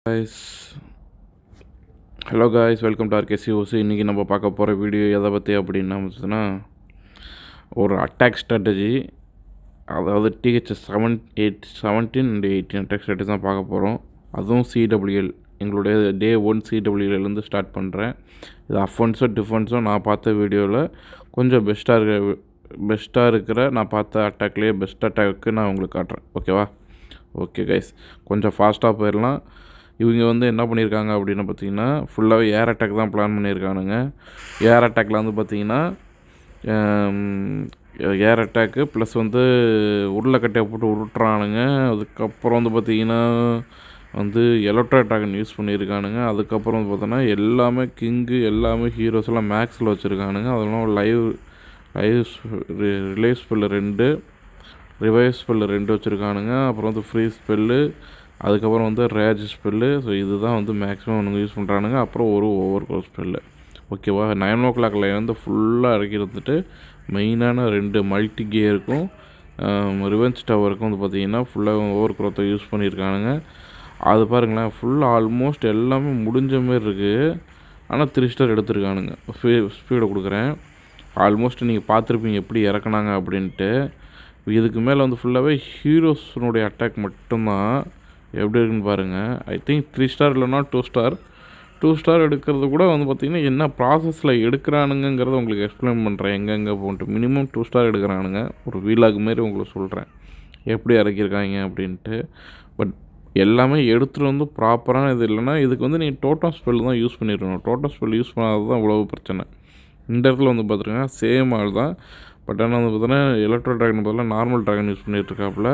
Guys hello guys, welcome to ஆர்கேசிஓசி. இன்றைக்கி நம்ம பார்க்க போகிற வீடியோ எதை பற்றி அப்படின்னா பார்த்தீங்கன்னா, ஒரு அட்டாக் ஸ்ட்ராட்டஜி, அதாவது டிஹெச்எஸ் 17 அண்ட் 18 அட்டாக் ஸ்ட்ராட்டஜி தான் பார்க்க போகிறோம். அதுவும் சிடபிள்யூஎல், எங்களுடைய டே 1 சிடபிள்யூஎல்லேருந்து ஸ்டார்ட் பண்ணுறேன். இது அஃபென்ஸும் டிஃபென்ஸும் நான் பார்த்த வீடியோவில் கொஞ்சம் பெஸ்ட்டாக இருக்கிற நான் பார்த்த அட்டாக்லேயே பெஸ்ட் அட்டாக்கு நான் உங்களுக்கு காட்டுறேன். ஓகேவா? ஓகே கைஸ், கொஞ்சம் ஃபாஸ்ட்டாக போயிடலாம். இவங்க என்ன பண்ணியிருக்காங்க அப்படின்னு பார்த்தீங்கன்னா, ஃபுல்லாகவே ஏர் அட்டாக் தான் பிளான் பண்ணியிருக்கானுங்க. ஏர் அட்டாக்கில் பார்த்திங்கன்னா ஏர் அட்டாக்கு ப்ளஸ் உருளைக்கட்டையை போட்டு உருட்டுறானுங்க. அதுக்கப்புறம் பார்த்திங்கன்னா எலக்ட்ரோ ட்ராகன் யூஸ் பண்ணியிருக்கானுங்க. அதுக்கப்புறம் பார்த்தோன்னா எல்லாமே கிங்கு, எல்லாமே ஹீரோஸ் எல்லாம் மேக்ஸில் வச்சுருக்கானுங்க. அதெல்லாம் ரிலைவ் ஸ்பெல்லு 2, ரிவைவ் ஸ்பெல்லு 2 வச்சுருக்கானுங்க. அப்புறம் ஃப்ரீ ஸ்பெல்லு, அதுக்கப்புறம் ரேஜ் ஸ்பெல்லு. ஸோ இதுதான் மேக்ஸிமம் அவனுங்க யூஸ் பண்ணுறானுங்க. அப்புறம் ஒரு ஓவர் க்ரோத் ஸ்பெல்லு. ஓகேவா? 9 o'clock ஃபுல்லாக இறக்கி மெயினான 2 மல்டி கியருக்கும் ரிவெஞ்ச் டவருக்கும் பார்த்திங்கன்னா ஃபுல்லாக ஓவர் க்ரோத்தை யூஸ் பண்ணியிருக்கானுங்க. அது பாருங்களேன், ஃபுல்லாக ஆல்மோஸ்ட் எல்லாமே முடிஞ்ச மாரி இருக்குது. ஆனால் 3 ஸ்டார் எடுத்துருக்கானுங்க. ஸ்பீடை கொடுக்குறேன். ஆல்மோஸ்ட் நீங்கள் பார்த்துருப்பீங்க எப்படி இறக்குனாங்க அப்படின்ட்டு. இதுக்கு மேலே ஃபுல்லாகவே ஹீரோஸ்னுடைய அட்டாக் மட்டும்தான். எப்படி இருக்குன்னு பாருங்கள். ஐ திங்க் 3 ஸ்டார் இல்லைனா 2 ஸ்டார். 2 ஸ்டார் எடுக்கிறது கூட பார்த்திங்கன்னா என்ன ப்ராசஸில் எடுக்கிறானுங்கிறத உங்களுக்கு எக்ஸ்பிளைன் பண்ணுறேன். எங்கெங்கே போன்ட்டு மினிமம் 2 ஸ்டார் எடுக்கிறானுங்க. ஒரு வீலாக் மாரி உங்களுக்கு சொல்கிறேன் எப்படி இறக்கியிருக்காங்க அப்படின்ட்டு. பட் எல்லாமே எடுத்துகிட்டு ப்ராப்பரான இது இல்லைன்னா இதுக்கு நீங்கள் டோட்டம் ஸ்பெல் தான் யூஸ் பண்ணிடணும். டோட்டம் ஸ்பெல் யூஸ் பண்ணாதது தான் இவ்வளோ பிரச்சனை. இந்த இடத்துல பார்த்துருங்க, சேம் ஆள் தான். பட் ஆனால் பார்த்தீங்கன்னா எலக்ட்ரோ ட்ராகன் பதிலாக நார்மல் ட்ராகன் யூஸ் பண்ணிகிட்ருக்காப்புல.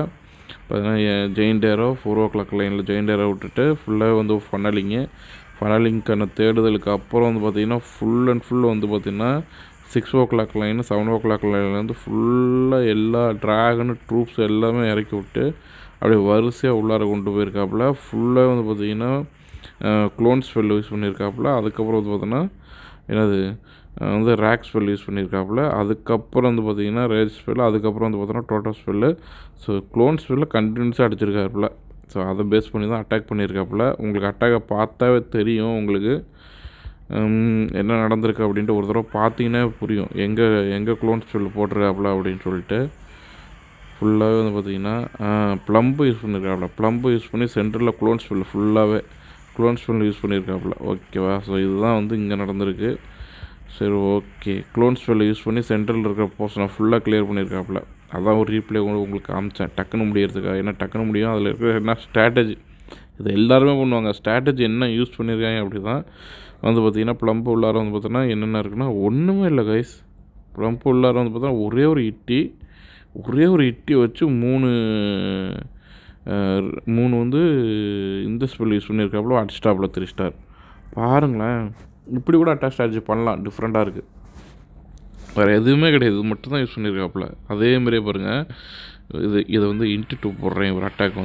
பார்த்தீங்கன்னா ஜெயின்ட் ஏரோ 4 o'clock லைனில் ஜெயின்ட் ஏரோ விட்டுட்டு ஃபுல்லாக ஃபனலிங்க்கான தேடுதலுக்கு அப்புறம் பார்த்திங்கன்னா ஃபுல் அண்ட் ஃபுல் பார்த்திங்கன்னா 6 o'clock லைனு 7 o'clock லைன்லேருந்து ஃபுல்லாக எல்லா ட்ராகனு ட்ரூப்ஸ் எல்லாமே இறக்கி விட்டு அப்படியே வரிசையாக உள்ளார கொண்டு போயிருக்காப்புல. ஃபுல்லாக பார்த்திங்கன்னா க்ளோன் ஸ்பெல் யூஸ் பண்ணியிருக்காப்புல. அதுக்கப்புறம் பார்த்தோன்னா என்னது ரேக் ஸ்பெல் யூஸ் பண்ணியிருக்காப்புல. அதுக்கப்புறம் பார்த்திங்கன்னா ரேஜ் ஸ்பெல். அதுக்கப்புறம் பார்த்தோன்னா டோட்டல் ஸ்பெல்லு. ஸோ க்ளோன் ஸ்பெல்லை கண்டினியூஸாக அடிச்சிருக்காப்புல. ஸோ அதை பேஸ் பண்ணி தான் அட்டாக் பண்ணியிருக்காப்புல. உங்களுக்கு அட்டாக்கை பார்த்தாவே தெரியும் உங்களுக்கு என்ன நடந்திருக்கு அப்படின்ட்டு. ஒரு தடவை பார்த்தீங்கன்னா புரியும் எங்கே க்ளோன் ஸ்பெல் போட்டிருக்காப்புல அப்படின்னு சொல்லிட்டு. ஃபுல்லாகவே பார்த்திங்கன்னா ப்ளம்பு யூஸ் பண்ணியிருக்காப்புல. ப்ளம்பு யூஸ் பண்ணி சென்டரில் க்ளோன் ஸ்பெல் ஃபுல்லாகவே க்ளோன் ஸ்பெல் யூஸ் பண்ணியிருக்காப்புல. ஓகேவா? ஸோ இதுதான் இங்கே நடந்திருக்கு. சரி, ஓகே. க்ளோன் ஸ்பெல்லை யூஸ் பண்ணி சென்ட்ரலில் இருக்கிற போர்ஷனை ஃபுல்லாக கிளியர் பண்ணியிருக்காப்புல. அதான் ஒரு ரீப்ளே உங்களுக்கு காமிச்சேன் டக்குன்னு முடியறதுக்காக. ஏன்னா டக்குன்னு முடியும். அதில் இருக்கிற என்ன ஸ்ட்ராட்டஜி, இது எல்லாருமே பண்ணுவாங்க. ஸ்ட்ராட்டஜி என்ன யூஸ் பண்ணியிருக்காங்க அப்படி தான் பார்த்திங்கன்னா ப்ளம்பு உள்ளார பார்த்தோன்னா என்னென்ன இருக்குன்னா ஒன்றுமே இல்லை கைஸ். ப்ளம்பு உள்ளார பார்த்தோன்னா ஒரே ஒரு இட்டி வச்சு 3 இந்த ஸ்பெல் யூஸ் பண்ணியிருக்காப்புல. அடிச்சிட்டாப்புல 3 ஸ்டார். பாருங்களேன், இப்படி கூட அட்டாக் ஸ்ட்ராட்டஜி பண்ணலாம். டிஃப்ரெண்ட்டாக இருக்குது. வேறு எதுவுமே கிடையாது. இது மட்டும் தான் யூஸ் பண்ணியிருக்காப்புல. அதேமாரியே பாருங்கள், இதை இன்ட்டு 2 போடுறேன். ஒரு அட்டாக்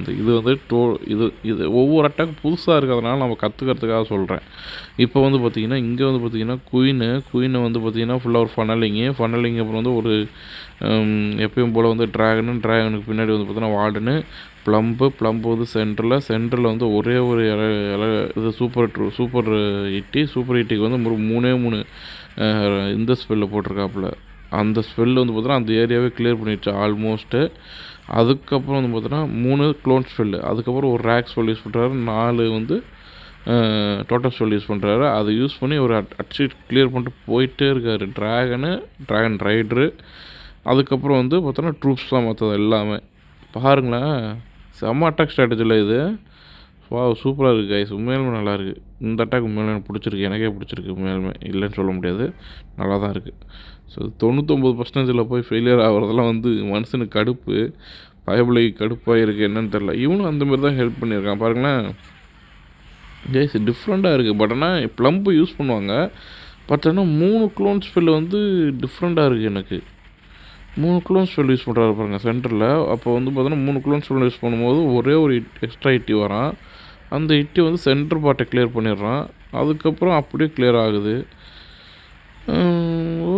இது ஒவ்வொரு அட்டாக் புதுசாக இருக்கிறதுனால நம்ம கற்றுக்கிறதுக்காக சொல்கிறேன். இப்போ பார்த்திங்கன்னா இங்கே பார்த்திங்கன்னா குயினை பார்த்திங்கன்னா ஃபுல்லாக ஒரு ஃபனலிங் அப்புறம் ஒரு எப்பயும் போல் ட்ராகனுக்கு பின்னாடி பார்த்திங்கன்னா வார்டனு, ப்ளம்பு சென்டரில் ஒரே ஒரு இது சூப்பர் இட்டிக்கு 3 இந்த ஸ்பெல்லில் போட்டிருக்காப்புல. அந்த ஸ்பெல்லு பார்த்தோன்னா அந்த ஏரியாவே கிளியர் பண்ணிடுச்சு ஆல்மோஸ்ட்டு. அதுக்கப்புறம் பார்த்தோன்னா 3 க்ளோன் ஸ்பெல்லு. அதுக்கப்புறம் ஒரு ரேக் ஸ்பெல் யூஸ் பண்ணுறாரு. 4 டோட்டல் ஸ்பெல் யூஸ் பண்ணுறாரு. அதை யூஸ் பண்ணி ஒரு அடிச்சு கிளியர் பண்ணிட்டு போயிட்டே இருக்கார். Dragon rider. அதுக்கப்புறம் பார்த்தோன்னா ட்ரூப்ஸ் தான் மற்றது எல்லாமே. பாருங்களேன், செம்ம அட்டாக் ஸ்ட்ராட்டஜியில் இது. சூப்பராக இருக்குது கைஸ். உண்மையிலுமே நல்லாயிருக்கு. இந்த அட்டாக் உண்மையிலே எனக்கு பிடிச்சிருக்கு. எனக்கே பிடிச்சிருக்கு. உண்மையிலுமே இல்லைன்னு சொல்ல முடியாது, நல்லா தான் இருக்குது. ஸோ 99% போய் ஃபெயிலியர் ஆகிறதெல்லாம் மனுஷனுக்கு கடுப்பு. பயபிளை கடுப்பாக இருக்குது. என்னன்னு தெரில. இவனும் அந்தமாரி தான் ஹெல்ப் பண்ணியிருக்கான். பாருங்களேன் கைஸ், டிஃப்ரெண்ட்டாக இருக்குது. பட் ஆனால் ப்ளம்பு யூஸ் பண்ணுவாங்க. பட் ஆனால் 3 க்ளோன் ஸ்பெல் டிஃப்ரெண்ட்டாக இருக்குது எனக்கு. 3 க்ளோன் ஸ்பெல் யூஸ் பண்ணுறாரு பாருங்கள் சென்டரில். அப்போ பார்த்தோன்னா 3 க்ளோன் ஸ்பெல் யூஸ் பண்ணும்போது ஒரே ஒரு எக்ஸ்ட்ரா இட்டி வரான். அந்த இட்டி சென்டர் பார்ட்டை கிளியர் பண்ணிடுறான். அதுக்கப்புறம் அப்படியே கிளியர் ஆகுது.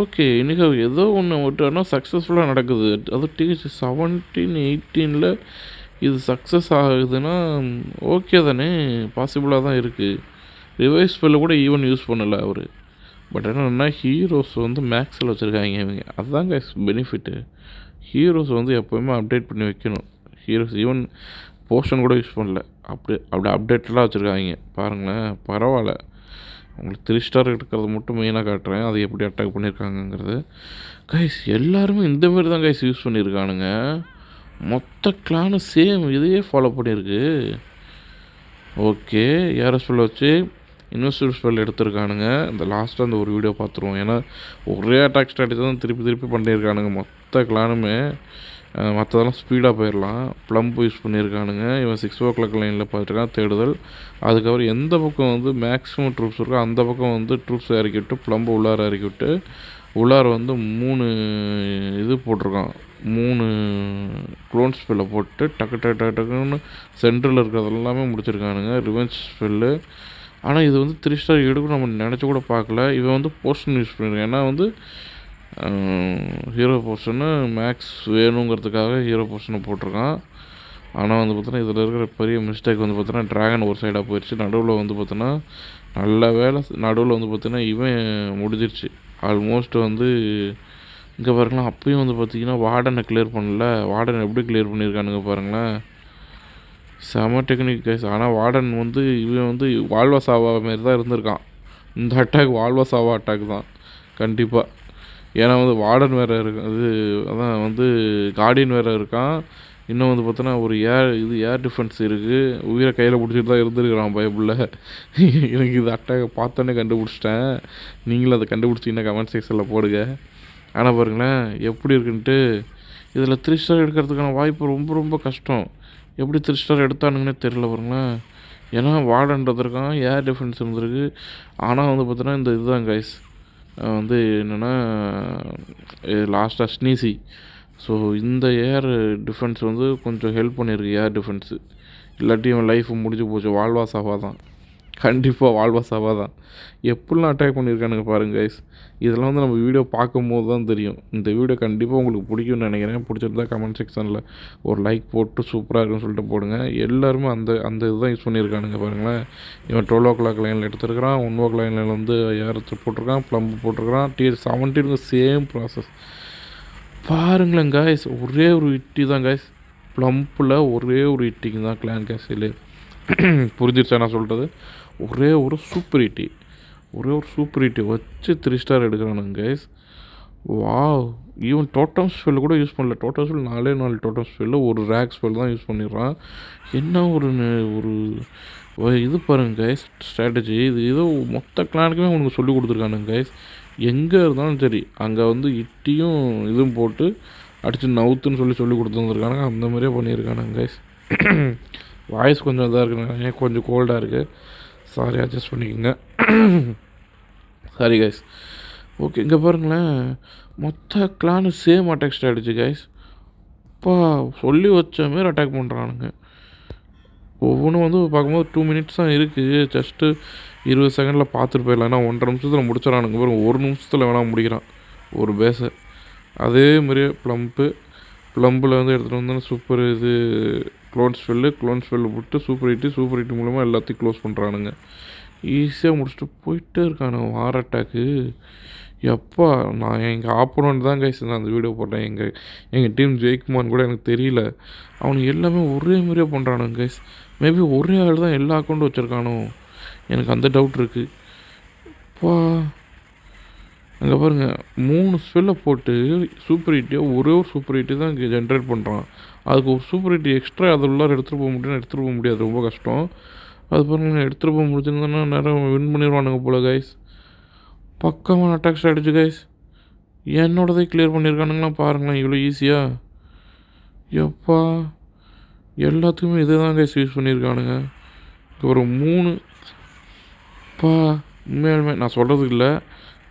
ஓகே, இன்றைக்கி ஏதோ ஒன்று மட்டும் ஆனால் சக்ஸஸ்ஃபுல்லாக நடக்குது. அது டிஹெச் 17, 18 இது சக்ஸஸ் ஆகுதுன்னா ஓகே தானே, பாசிபிளாக தான் இருக்குது. ரிவைஸ் ஸ்பெல்லை கூட ஈவன் யூஸ் பண்ணலை அவர். பட் என்னென்னா ஹீரோஸ் வந்து மேக்ஸில் வச்சுருக்காங்க இவங்க. அதுதாங்க பெனிஃபிட்டு. ஹீரோஸ் வந்து எப்போவுமே அப்டேட் பண்ணி வைக்கணும். ஹீரோஸ் ஈவன் போர்ஷன் கூட யூஸ் பண்ணல, அப்படி அப்டேட்டடாக வச்சுருக்காங்க பாருங்களேன். பரவாயில்ல. உங்களுக்கு 3 ஸ்டார் எடுக்கிறது மட்டும் மெயினாக காட்டுறேன், அது எப்படி அட்டாக் பண்ணியிருக்காங்கங்கிறது. கைஸ் எல்லாருமே இந்தமாரி தான் கைஸ் யூஸ் பண்ணியிருக்கானுங்க. மொத்த கிளானும் சேம் இதையே ஃபாலோ பண்ணியிருக்கு. ஓகே, ஏரோஸ்பெல் வச்சு இன்வெஸ்டர் ஸ்பெல் எடுத்திருக்கானுங்க. இந்த லாஸ்ட்டாக அந்த ஒரு வீடியோ பார்த்துருவோம். ஏன்னா ஒரே அட்டாக் ஸ்ட்ராட்டஜி தான் திருப்பி பண்ணியிருக்கானுங்க மொத்த கிளானுமே. மற்றதெல்லாம் ஸ்பீடாக போயிடலாம். ப்ளம்ப் யூஸ் பண்ணியிருக்கானுங்க. இவன் 6 லைனில் பார்த்துருக்கான் தேடுதல். அதுக்கப்புறம் எந்த பக்கம் வந்து மேக்ஸிமம் ட்ரூப்ஸ் இருக்கோ அந்த பக்கம் வந்து ட்ரூப்ஸ் இறக்கி விட்டு ப்ளம்பை உள்ளார இறக்கி விட்டு உள்ளார வந்து 3 இது போட்டிருக்கான். 3 க்ளோன் ஸ்பெல்லை போட்டு டக்குன்னு சென்டரில் இருக்கிறது எல்லாமே முடிச்சிருக்கானுங்க. Revenge spell. ஆனால் இது வந்து 3 ஸ்டார் எடுக்கும் நம்ம நினச்சி கூட பார்க்கல. இவன் வந்து போர்ஷன் யூஸ் பண்ணியிருக்கான். ஏன்னா வந்து ஹீரோ போர்ஷனு மேக்ஸ் வேணுங்கிறதுக்காக ஹீரோ போர்ஷனை போட்டிருக்கான். ஆனால் வந்து பார்த்தோன்னா இதில் இருக்கிற பெரிய மிஸ்டேக் வந்து பார்த்தோன்னா ட்ராகன் ஒரு சைடாக போயிடுச்சு. நடுவில் வந்து பார்த்தோன்னா நல்ல வேலை, நடுவில் வந்து பார்த்தோன்னா இவன் முடிஞ்சிருச்சு ஆல்மோஸ்ட். வந்து இங்கே பாருங்களேன், அப்பயும் வந்து பார்த்திங்கன்னா வார்டனை கிளியர் பண்ணல. வார்டன் எப்படி கிளியர் பண்ணியிருக்கானுங்க பாருங்களேன், செம டெக்னிக் கைஸ். ஆனால் வார்டன் வந்து இவன் வந்து வால்வா சாவா மாரி தான் இருந்திருக்கான். இந்த அட்டாக் வால்வா சாவா அட்டாக் தான் கண்டிப்பாக. ஏன்னா வந்து வார்டன் வேறு இருக்கு, அது அதான் வந்து கார்டியன் வேறு இருக்கான். இன்னும் வந்து பார்த்தோன்னா ஒரு ஏர் டிஃபென்ஸ் இருக்குது. உயிரை கையில் பிடிச்சிட்டு தான் இருந்துருக்கிறான் பைபிளில். எனக்கு இது அட்டாக பார்த்தோன்னே கண்டுபிடிச்சிட்டேன். நீங்களும் அதை கண்டுபிடிச்சிங்கன்னா கமெண்ட் செக்ஷனில் போடுங்க. ஆனால் பாருங்களேன் எப்படி இருக்குன்ட்டு. இதில் 3 ஸ்டார் எடுக்கிறதுக்கான வாய்ப்பு ரொம்ப கஷ்டம். எப்படி 3 ஸ்டார் எடுத்தானுங்கன்னே தெரில பாருங்களேன். ஏன்னா வார்டன்றது இருக்கான், ஏர் டிஃபென்ஸ் இருந்திருக்கு. ஆனால் வந்து பார்த்தோன்னா இந்த இதுதான் கைஸ் வந்து என்னென்னா லாஸ்ட்டாக ஸ்னீசி. ஸோ இந்த ஏர் டிஃபென்ஸ் வந்து கொஞ்சம் ஹெல்ப் பண்ணியிருக்கு, ஏர் டிஃபென்ஸு. இல்லாட்டி இவன் லைஃப் முடிஞ்சு போச்சு. வால்வா சாவா தான், கண்டிப்பாக வால்வா சாவா தான். எப்படிலாம் அட்டாக் பண்ணியிருக்கானுங்க பாருங்கள் கைஸ். இதெல்லாம் வந்து நம்ம வீடியோ பார்க்கும்போது தான் தெரியும். இந்த வீடியோ கண்டிப்பாக உங்களுக்கு பிடிக்கும்னு நினைக்கிறேன். பிடிச்சிருந்தா கமெண்ட் செக்ஷனில் ஒரு லைக் போட்டு சூப்பராக இருக்குன்னு சொல்லிட்டு போடுங்க. எல்லாருமே அந்த இதுதான் யூஸ் பண்ணியிருக்கானுங்க பாருங்களேன். இவன் 12 லைனில் எடுத்துருக்கிறான். 1 லைனில் வந்து ஏரத்து போட்டிருக்கான், ப்ளம்பு போட்டிருக்கான். T-17 சேம் ப்ராசஸ் பாருங்களேன் கைஸ். ஒரே ஒரு இட்டி தான் கைஸ், ப்ளம்பில் ஒரே ஒரு இட்டிக்கு தான் கிளான் கேஸில். புரிஞ்சிருச்சா நான் சொல்கிறது? ஒரே ஒரு சூப்பர் இட்டி வச்சு 3 ஸ்டார் எடுக்கிறானுங்க guys. Wow. Even totem spell கூட யூஸ் பண்ணல. டோட்டம் ஸ்பெல் 4 டோட்டம் ஸ்பெல்லு, ஒரு ரேக் ஸ்பெல் தான் யூஸ் பண்ணிடுறான். என்ன ஒரு இது பாருங்கள் கைஸ், ஸ்ட்ராட்டஜி. இது ஏதோ மொத்த கிளானுக்குமே உனக்கு சொல்லி கொடுத்துருக்கானுங்க கைஸ். எங்கே இருந்தாலும் சரி அங்கே வந்து இட்டியும் இதுவும் போட்டு அடித்து நவுத்துன்னு சொல்லி கொடுத்துருந்துருக்கானுங்க. அந்த மாதிரியே பண்ணியிருக்கானுங்க கைஸ். வாய்ஸ் கொஞ்சம் இதாக இருக்குங்க, கொஞ்சம் கோல்டாக இருக்குது, சாரி அட்ஜஸ்ட் பண்ணிக்கோங்க. Sorry guys. ஓகே, இங்கே பாருங்களேன், மொத்த clan same attack strategy guys. அப்பா சொல்லி வச்ச மாரி அட்டாக் பண்ணுறானுங்க. ஒவ்வொன்றும் வந்து பார்க்கும்போது 2 மினிட்ஸ் தான் இருக்குது. ஜஸ்ட்டு 20 செகண்டில் பார்த்துட்டு போயிடலாம். ஏன்னா 1.5 நிமிஷத்தில் முடிச்சிடறானுங்க. பாருங்க, 1 நிமிஷத்தில் வேணால் முடிக்கிறான் ஒரு பேஸை. அதே மாதிரியே ப்ளம்பில் வந்து எடுத்துகிட்டு வந்தோன்னா சூப்பர் இது க்ளோன் ஸ்பெல்லு போட்டு சூப்பர் ஹிட்டு மூலமாக எல்லாத்தையும் க்ளோஸ் பண்ணுறானுங்க. ஈஸியாக முடிச்சுட்டு போயிட்டே இருக்கானுங்க வார் அட்டாக்கு. எப்பா நான் எங்கள் ஆப்போனண்ட் தான் கைஸ் நான் அந்த வீடியோ போட்டேன். எங்கள் டீம் ஜெயிக்குமான்னு கூட எனக்கு தெரியல. அவனுக்கு எல்லாமே ஒரே மாதிரியே பண்ணுறானுங்க கைஸ். மேபி ஒரே ஆள் தான் எல்லா அக்கௌண்ட்டும் வச்சுருக்கானோ, எனக்கு அந்த டவுட் இருக்குது. அப்பா அங்கே பாருங்கள், 3 ஸ்பெல்லை போட்டு சூப்பர் ஹிட்டியோ ஒரே ஒரு சூப்பர் ஹிட்டு தான் இங்கே ஜென்ரேட் பண்ணுறான். அதுக்கு ஒரு சூப்பர் ஹிட் எக்ஸ்ட்ரா அது உள்ளார எடுத்துகிட்டு போக முடியாது, ரொம்ப கஷ்டம். அது பாருங்கள், எடுத்துகிட்டு போக முடிஞ்சிருந்தோன்னா நேரம் வின் பண்ணிடுவானுங்க போல் கைஸ். பக்கமான அட்டாக் ஸ்ட்ராட்டஜி கைஸ். என்னோடதே கிளியர் பண்ணியிருக்கானுங்களாம் பாருங்களேன், இவ்வளோ ஈஸியாக. எப்பா எல்லாத்துக்குமே இதே தான் கைஸ் யூஸ் பண்ணியிருக்கானுங்க. ஒரு 3 உண்மையாலுமே நான் சொல்கிறதுக்கு இல்லை,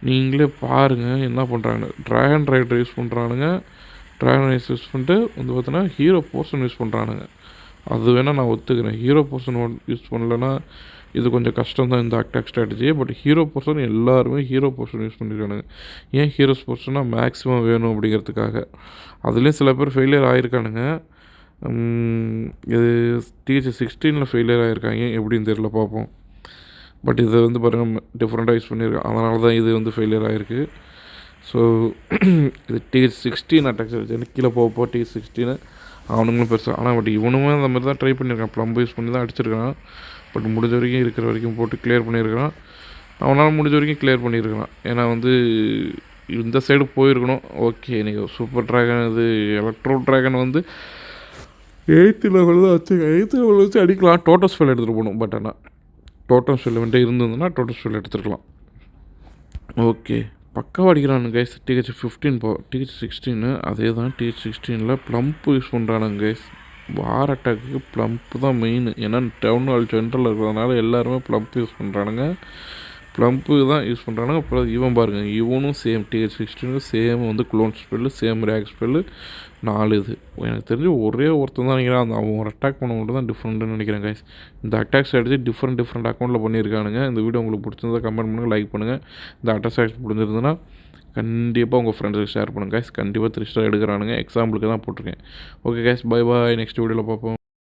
நீங்களே பாருங்கள் என்ன பண்ணுறாங்க. ட்ராகன் ரைடர் யூஸ் பண்ணுறானுங்க. ட்ராகன் ரைஸ் யூஸ் பண்ணிட்டு வந்து பார்த்தோன்னா ஹீரோ போர்ஷன் யூஸ் பண்ணுறானுங்க. அது வேணால் நான் ஒத்துக்கிறேன். ஹீரோ போர்ஷன் யூஸ் பண்ணலைன்னா இது கொஞ்சம் கஷ்டம் தான் இந்த attack strategy. But hero portion எல்லாருமே ஹீரோ போர்ஷன் யூஸ் பண்ணியிருக்கானுங்க. ஏன் ஹீரோஸ் போர்ஷனாக மேக்ஸிமம் வேணும் அப்படிங்கிறதுக்காக. அதுலேயும் சில பேர் ஃபெயிலியர் ஆகிருக்கானுங்க. இது TH16 ஃபெயிலியர் ஆகிருக்காங்க, எப்படின்னு தெரியல, பார்ப்போம். பட் இதை வந்து பாருங்கள் டிஃப்ரெண்ட்டாக யூஸ் பண்ணியிருக்கேன், அதனால தான் இது வந்து ஃபெயிலியர் ஆகிருக்கு. ஸோ இது TH16 அட்டாக்ஸ் வச்சு கீழே போக TH16 அவனுங்களும் பெருசாக. ஆனால் பட் இவனுமே அந்த மாதிரி தான் ட்ரை பண்ணியிருக்கான், ப்ளம்பு யூஸ் பண்ணி தான் அடிச்சிருக்கான். பட் முடிஞ்ச வரைக்கும் இருக்கிற வரைக்கும் போட்டு கிளியர் பண்ணியிருக்கிறான். அவனால் முடிஞ்ச வரைக்கும் கிளியர் பண்ணியிருக்கிறான். ஏன்னா வந்து இந்த சைடு போயிருக்கணும். ஓகே, நீங்கள் சூப்பர் ட்ராகன் இது எலக்ட்ரோ ட்ராகன் வந்து 8th லெவல் தான் வச்சு 8th லெவல் வச்சு அடிக்கலாம். டோட்டல் ஸ்பெல் எடுத்துகிட்டு போகணும். பட் ஆனால் டோட்டல் ஸ்பெல் வந்துட்டு இருந்ததுன்னா டோட்டல் ஸ்பெல் எடுத்துருக்கலாம். ஓகே, பக்காவாக அடிக்கிறானு கைஸ். TH15 TH16 அதே தான். TH16 ப்ளம்ப் யூஸ் பண்ணுறானுங்க கைஸ். வார் அட்டாக்கு ப்ளம்ப் தான் மெயின். ஏன்னா டவுன் ஹால் சென்ட்ரலில் இருக்கிறதுனால எல்லாருமே ப்ளம்ப் யூஸ் பண்ணுறானுங்க. ப்ளம்ப்பு தான் யூஸ் பண்ணுறானுங்க. அப்புறம் இவன் பாருங்கள், இவனும் சேம் TH16 சேம் வந்து clone spell, same rack spell 4. இது எனக்கு தெரிஞ்சு ஒரே ஒருத்தன் தான் நினைக்கிறேன். அந்த அவன் ஒரு அட்டாக் பண்ண மட்டும் தான் டிஃப்ரெண்ட்டுன்னு நினைக்கிறேன் கைஸ். இந்த அட்டாக் ஸ்ட்ராட்டஜி டிஃப்ரெண்ட் அக்கௌண்ட்டில் பண்ணியிருக்கானுங்க. இந்த வீடியோ உங்களுக்கு பிடிச்சிருந்தா கமெண்ட் பண்ணுங்கள், லைக் பண்ணுங்கள். இந்த அட்டாக் ஸ்ட்ராட்டஜி பிடிச்சிருந்ததுன்னா கண்டிப்பாக உங்கள் ஃப்ரெண்ட்ஸுக்கு ஷேர் பண்ணுங்கள் கைஸ். கண்டிப்பாக 3 ஸ்டார் எடுக்கிறானுங்க, எக்ஸாம்பிளுக்கு தான் போட்டிருக்கேன். Okay guys, bye bye. Next வீடியோவில் பார்ப்போம்.